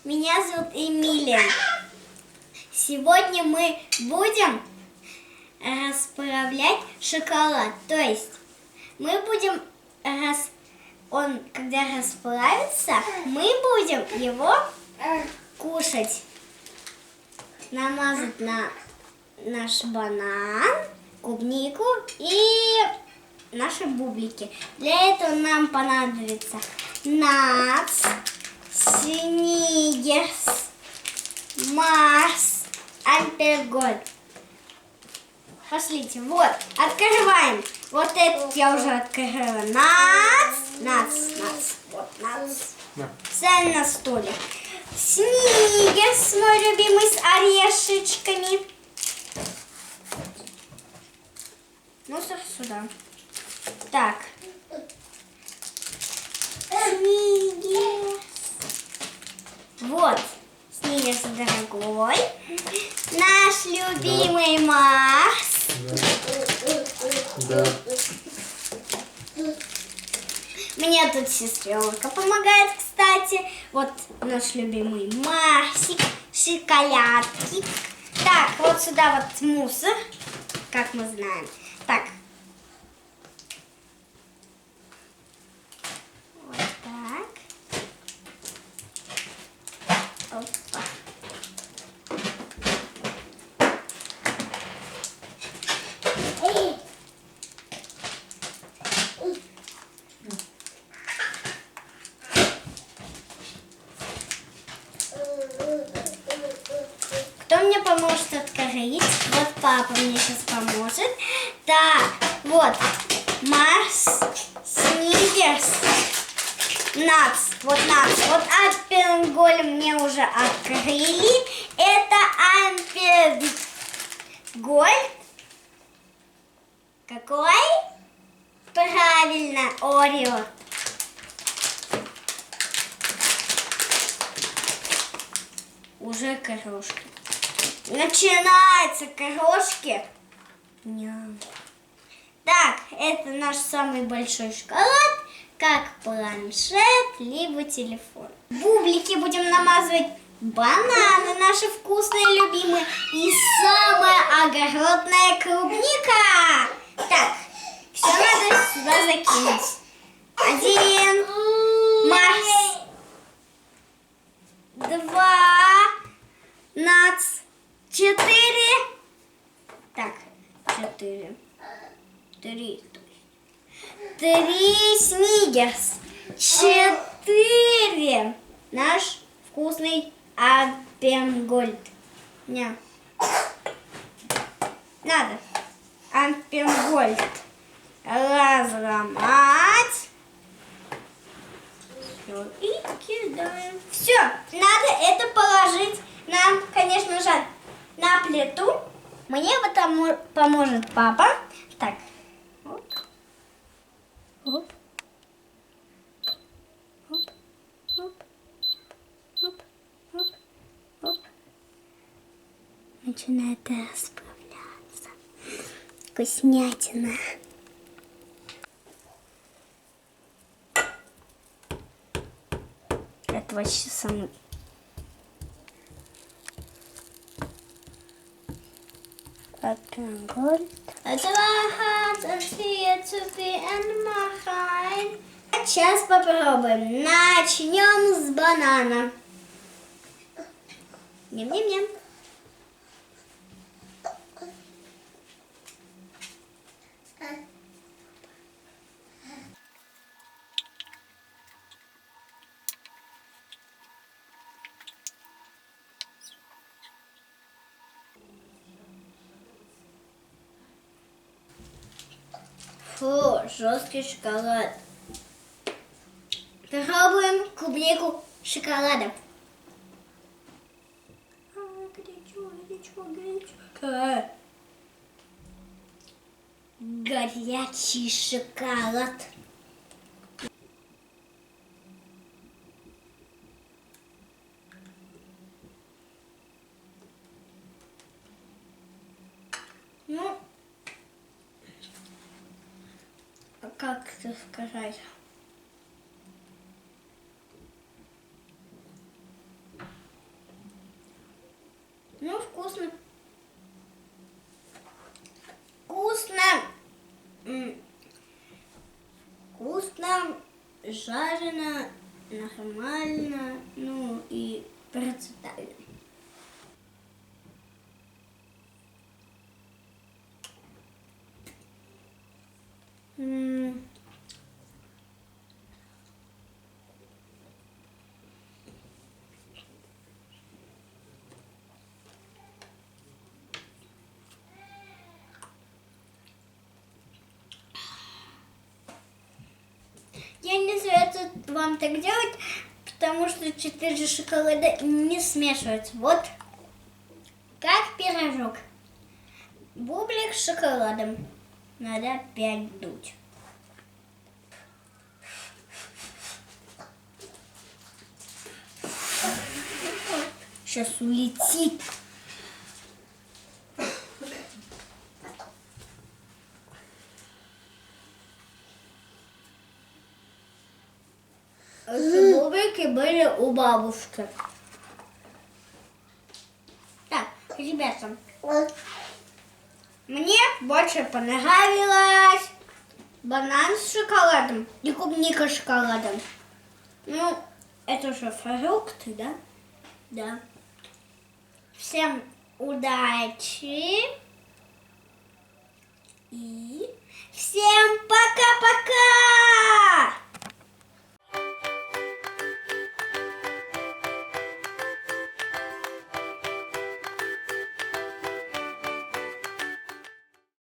Меня зовут Эмилия. Сегодня мы будем расправлять шоколад. То есть мы будем, он когда расплавится, мы будем его кушать. Намазать на наш банан, клубнику и наши бублики. Для этого нам понадобится Натс, Сникерс, Марс, Альпен-Гольд. Пошлите, вот, открываем. Вот этот я уже открыла. Натс. Вот Натс. Ставим на столе. Сникерс, мой любимый, с орешечками. Мусор сюда. Так. Сникерс. Вот. Сникерс дорогой. Наш любимый Марс. Да. Мне тут сестренка помогает, кстати. Вот наш любимый Марсик. Шоколадки. Так, вот сюда вот мусор, как мы знаем. Так. Вот так. Опа. Кто мне поможет открыть? Вот папа мне сейчас поможет. Так, вот Марс, Сникерс, Натс. Вот Натс. Вот Альпен-Гольд мне уже открыли. Это Альпен-Гольд. Какой? Правильно, Орео. Уже крошки. Начинаются крошки. Ням. Так, это наш самый большой шоколад, как планшет, либо телефон. Бублики будем намазывать, бананы наши вкусные, любимые, и самая огородная клубника. Так, все надо сюда закинуть. 1, Марс, 2, Натс, 4. Так, 4. 3 Сникерс. 4 наш вкусный Альпен-Гольд. Не. Надо Альпен-Гольд разломать. Все, и кидаем. Все, надо это положить нам, конечно же, на плиту. Мне в этом поможет папа. Так. Оп. Оп. Оп. Оп. Оп. Оп. Оп. Начинает расправляться. Вкуснятина. Это вообще самый... Альпен-Гольд. Сейчас попробуем. Начнем с банана. Ням-ням-ням. Фу, жесткий шоколад. Пробуем клубнику шоколада. Горячо. Горячий шоколад. Ну, как это сказать? Я не советую вам так делать, потому что 4 шоколада не смешиваются. Вот как пирожок. Бублик с шоколадом. Надо опять дуть. Сейчас улетит. Эти бублики были у бабушки. Так, ребята, мне больше понравилось банан с шоколадом и клубника с шоколадом. Ну, это же фрукты, да? Да. Всем удачи и всем пока-пока!